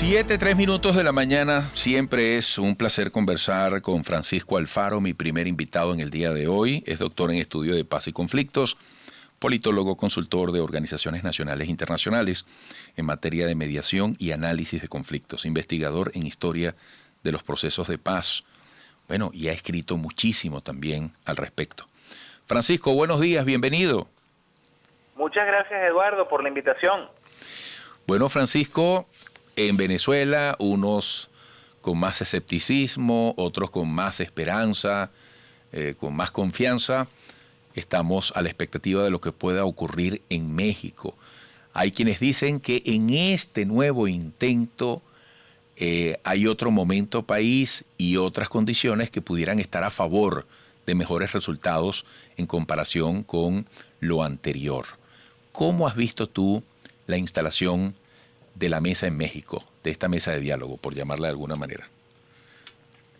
7:03 de la mañana. Siempre es un placer conversar con Francisco Alfaro, mi primer invitado en el día de hoy. Es doctor en estudio de paz y conflictos, politólogo, consultor de organizaciones nacionales e internacionales en materia de mediación y análisis de conflictos, investigador en historia de los procesos de paz. Bueno, y ha escrito muchísimo también al respecto. Francisco, buenos días, bienvenido. Muchas gracias, Eduardo, por la invitación. Bueno, Francisco, en Venezuela, unos con más escepticismo, otros con más esperanza, con más confianza. Estamos a la expectativa de lo que pueda ocurrir en México. Hay quienes dicen que en este nuevo intento hay otro momento país y otras condiciones que pudieran estar a favor de mejores resultados en comparación con lo anterior. ¿Cómo has visto tú la instalación de la mesa en México, de esta mesa de diálogo, por llamarla de alguna manera?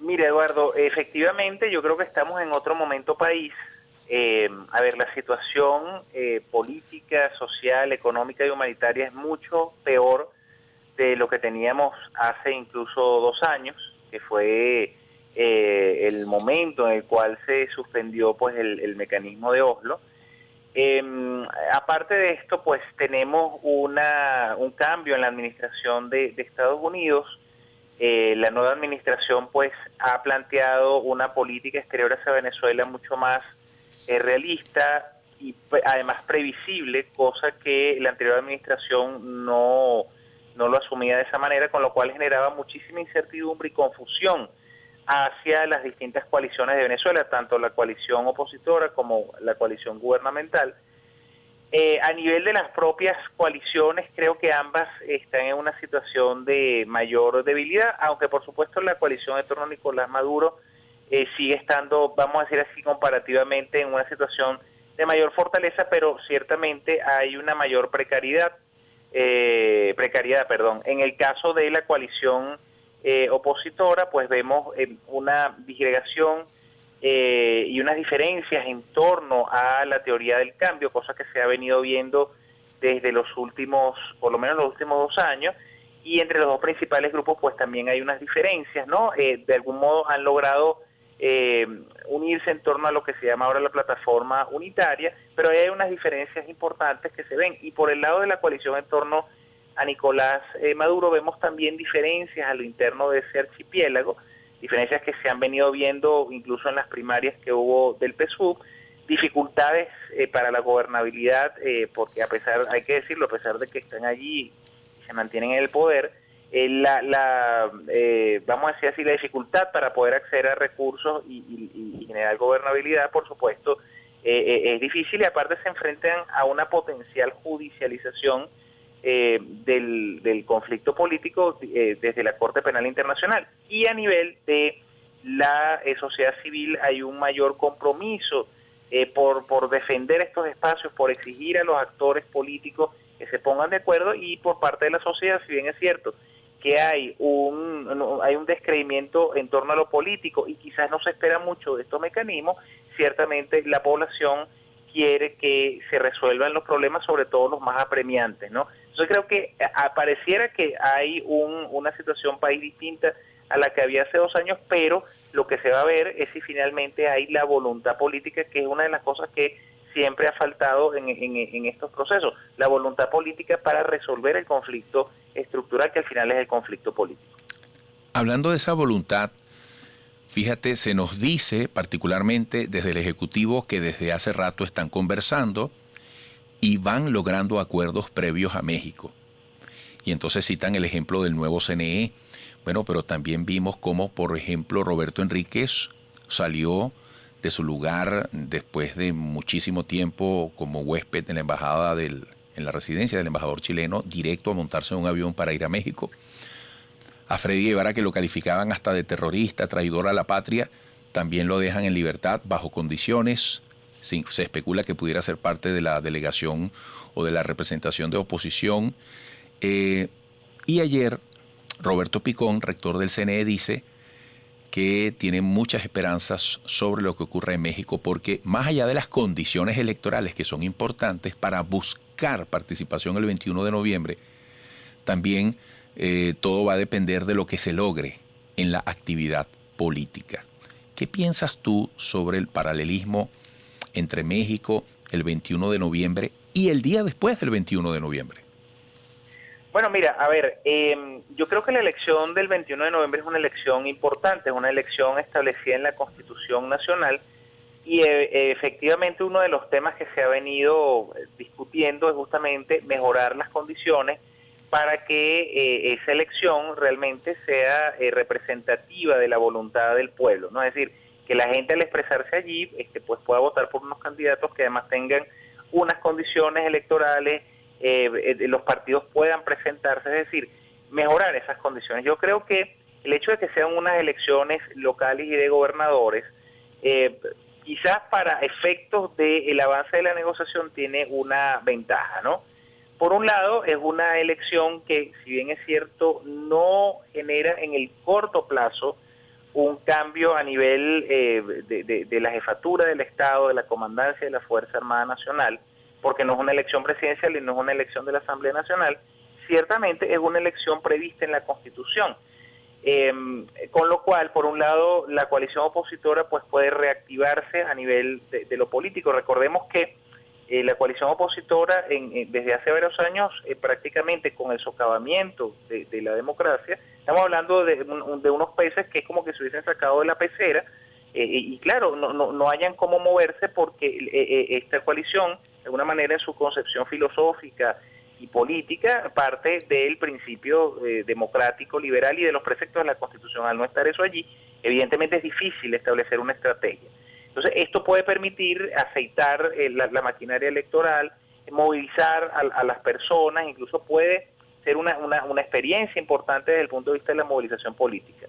Mira, Eduardo, efectivamente yo creo que estamos en otro momento país. A ver, la situación política, social, económica y humanitaria es mucho peor de lo que teníamos hace incluso 2 años, que fue el momento en el cual se suspendió pues el mecanismo de Oslo. Aparte de esto, pues tenemos un cambio en la administración de Estados Unidos. La nueva administración pues ha planteado una política exterior hacia Venezuela mucho más realista y además previsible, cosa que la anterior administración no lo asumía de esa manera, con lo cual generaba muchísima incertidumbre y confusión hacia las distintas coaliciones de Venezuela, tanto la coalición opositora como la coalición gubernamental. A nivel de las propias coaliciones, creo que ambas están en una situación de mayor debilidad, aunque por supuesto la coalición en torno a Nicolás Maduro sigue estando, vamos a decir así, comparativamente en una situación de mayor fortaleza, pero ciertamente hay una mayor precariedad. En el caso de la coalición opositora, pues vemos una disgregación y unas diferencias en torno a la teoría del cambio, cosa que se ha venido viendo desde los últimos, por lo menos los últimos 2 años, y entre los dos principales grupos pues también hay unas diferencias, ¿no? De algún modo han logrado unirse en torno a lo que se llama ahora la plataforma unitaria, pero hay unas diferencias importantes que se ven, y por el lado de la coalición en torno a Nicolás Maduro vemos también diferencias a lo interno de ese archipiélago, diferencias que se han venido viendo incluso en las primarias que hubo del PSUV, dificultades para la gobernabilidad, porque hay que decirlo, a pesar de que están allí y se mantienen en el poder, vamos a decir así, la dificultad para poder acceder a recursos y generar gobernabilidad, por supuesto, es difícil, y aparte se enfrentan a una potencial judicialización del conflicto político desde la Corte Penal Internacional. Y a nivel de la sociedad civil hay un mayor compromiso por defender estos espacios, por exigir a los actores políticos que se pongan de acuerdo, y por parte de la sociedad, si bien es cierto que hay un descreimiento en torno a lo político y quizás no se espera mucho de estos mecanismos, ciertamente la población quiere que se resuelvan los problemas, sobre todo los más apremiantes, ¿no? Entonces creo que pareciera que hay una situación país distinta a la que había hace 2 años, pero lo que se va a ver es si finalmente hay la voluntad política, que es una de las cosas que siempre ha faltado en estos procesos, la voluntad política para resolver el conflicto estructural, que al final es el conflicto político. Hablando de esa voluntad, fíjate, se nos dice particularmente desde el Ejecutivo que desde hace rato están conversando y van logrando acuerdos previos a México. Y entonces citan el ejemplo del nuevo CNE. Bueno, pero también vimos cómo, por ejemplo, Roberto Enríquez salió de su lugar después de muchísimo tiempo como huésped en la embajada en la residencia del embajador chileno, directo a montarse en un avión para ir a México. A Freddy Guevara, que lo calificaban hasta de terrorista, traidor a la patria, también lo dejan en libertad bajo condiciones. Se especula que pudiera ser parte de la delegación o de la representación de oposición. Y ayer Roberto Picón, rector del CNE, dice que tiene muchas esperanzas sobre lo que ocurre en México, porque más allá de las condiciones electorales que son importantes para buscar participación el 21 de noviembre, también todo va a depender de lo que se logre en la actividad política. ¿Qué piensas tú sobre el paralelismo entre México el 21 de noviembre y el día después del 21 de noviembre? Bueno, mira, a ver, yo creo que la elección del 21 de noviembre es una elección importante, es una elección establecida en la Constitución Nacional y efectivamente uno de los temas que se ha venido discutiendo es justamente mejorar las condiciones para que esa elección realmente sea representativa de la voluntad del pueblo, ¿no? Es decir, que la gente al expresarse allí pues pueda votar por unos candidatos que además tengan unas condiciones electorales, los partidos puedan presentarse, es decir, mejorar esas condiciones. Yo creo que el hecho de que sean unas elecciones locales y de gobernadores, quizás para efectos del avance de la negociación tiene una ventaja, ¿no? Por un lado, es una elección que, si bien es cierto, no genera en el corto plazo un cambio a nivel de la jefatura del Estado, de la comandancia de la Fuerza Armada Nacional, porque no es una elección presidencial y no es una elección de la Asamblea Nacional, ciertamente es una elección prevista en la Constitución. Con lo cual, por un lado, la coalición opositora pues puede reactivarse a nivel de lo político. Recordemos que la coalición opositora desde hace varios años, prácticamente con el socavamiento de la democracia, estamos hablando de unos peces que es como que se hubiesen sacado de la pecera, y claro, no hayan cómo moverse porque esta coalición, de alguna manera en su concepción filosófica y política, parte del principio democrático, liberal y de los preceptos de la Constitución. Al no estar eso allí, evidentemente es difícil establecer una estrategia. Entonces, esto puede permitir aceitar la maquinaria electoral, movilizar a las personas, incluso puede ser una experiencia importante desde el punto de vista de la movilización política,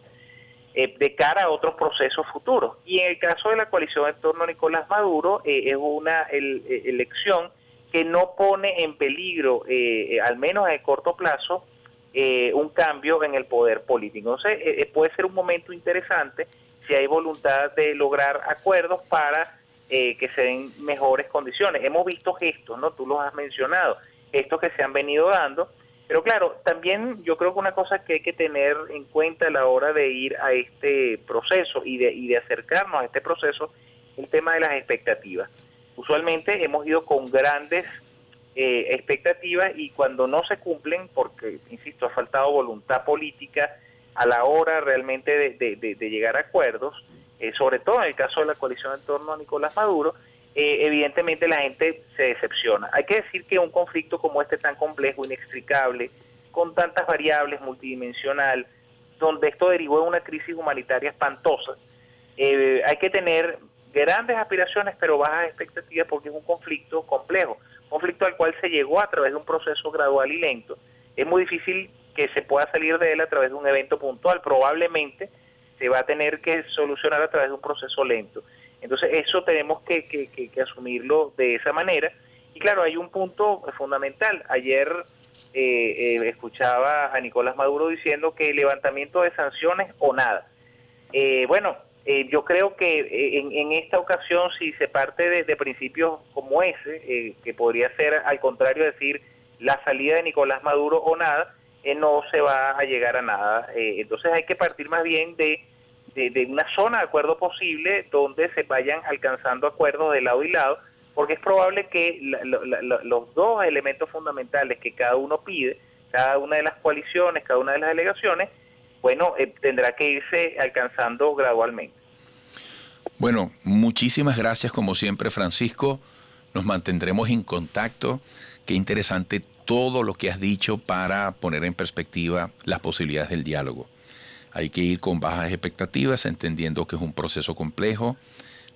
de cara a otros procesos futuros. Y en el caso de la coalición en torno a Nicolás Maduro, es una elección que no pone en peligro, al menos a corto plazo, un cambio en el poder político. Entonces, puede ser un momento interesante si hay voluntad de lograr acuerdos para que se den mejores condiciones. Hemos visto gestos, ¿no? Tú los has mencionado, gestos que se han venido dando, pero claro, también yo creo que una cosa que hay que tener en cuenta a la hora de ir a este proceso y de acercarnos a este proceso, el tema de las expectativas. Usualmente hemos ido con grandes expectativas y cuando no se cumplen, porque, insisto, ha faltado voluntad política a la hora realmente de llegar a acuerdos, sobre todo en el caso de la coalición en torno a Nicolás Maduro, evidentemente la gente se decepciona. Hay que decir que un conflicto como este tan complejo, inextricable, con tantas variables, multidimensional, donde esto derivó en una crisis humanitaria espantosa, hay que tener grandes aspiraciones pero bajas expectativas porque es un conflicto complejo, conflicto al cual se llegó a través de un proceso gradual y lento. Es muy difícil que se pueda salir de él a través de un evento puntual, probablemente se va a tener que solucionar a través de un proceso lento. Entonces eso tenemos que asumirlo de esa manera. Y claro, hay un punto fundamental. Ayer escuchaba a Nicolás Maduro diciendo que levantamiento de sanciones o nada. Yo creo que en esta ocasión, si se parte de principios como ese, que podría ser al contrario decir la salida de Nicolás Maduro o nada, no se va a llegar a nada. Entonces hay que partir más bien de una zona de acuerdo posible donde se vayan alcanzando acuerdos de lado y lado, porque es probable que los dos elementos fundamentales que cada uno pide, cada una de las coaliciones, cada una de las delegaciones, bueno, tendrá que irse alcanzando gradualmente. Bueno, muchísimas gracias como siempre, Francisco. Nos mantendremos en contacto. Qué interesante todo lo que has dicho para poner en perspectiva las posibilidades del diálogo. Hay que ir con bajas expectativas, entendiendo que es un proceso complejo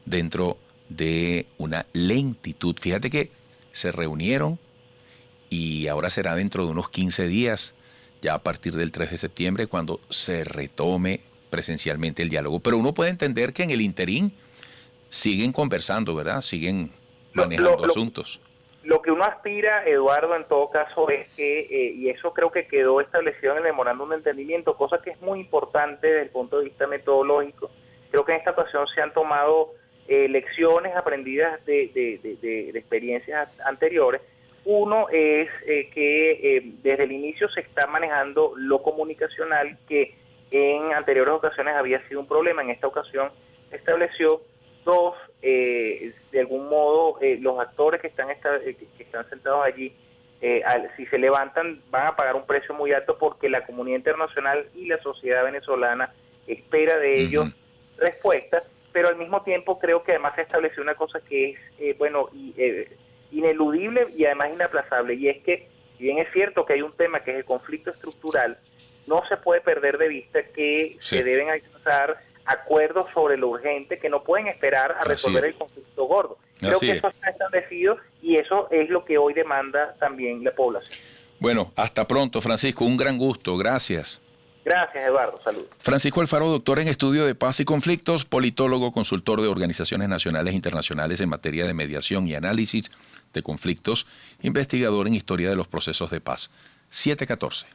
dentro de una lentitud. Fíjate que se reunieron y ahora será dentro de unos 15 días, ya a partir del 3 de septiembre, cuando se retome presencialmente el diálogo. Pero uno puede entender que en el interín siguen conversando, ¿verdad? Siguen manejando asuntos. Lo que uno aspira, Eduardo, en todo caso es que, y eso creo que quedó establecido en el memorándum de entendimiento, cosa que es muy importante desde el punto de vista metodológico. Creo que en esta ocasión se han tomado lecciones aprendidas de experiencias anteriores, Uno es que desde el inicio se está manejando lo comunicacional, que en anteriores ocasiones había sido un problema. En esta ocasión se estableció. Dos, de algún modo los actores que están sentados allí, si se levantan, van a pagar un precio muy alto, porque la comunidad internacional y la sociedad venezolana espera de ellos respuestas. Pero al mismo tiempo creo que además se estableció una cosa que es ineludible y además inaplazable, y es que, si bien es cierto que hay un tema que es el conflicto estructural, no se puede perder de vista que se deben alcanzar acuerdos sobre lo urgente, que no pueden esperar a resolver el conflicto gordo. Creo que eso está establecido, y eso es lo que hoy demanda también la población. Bueno, hasta pronto, Francisco, un gran gusto, gracias. Gracias, Eduardo, saludos. Francisco Alfaro, doctor en estudio de paz y conflictos, politólogo, consultor de organizaciones nacionales e internacionales en materia de mediación y análisis de conflictos, investigador en historia de los procesos de paz. 714.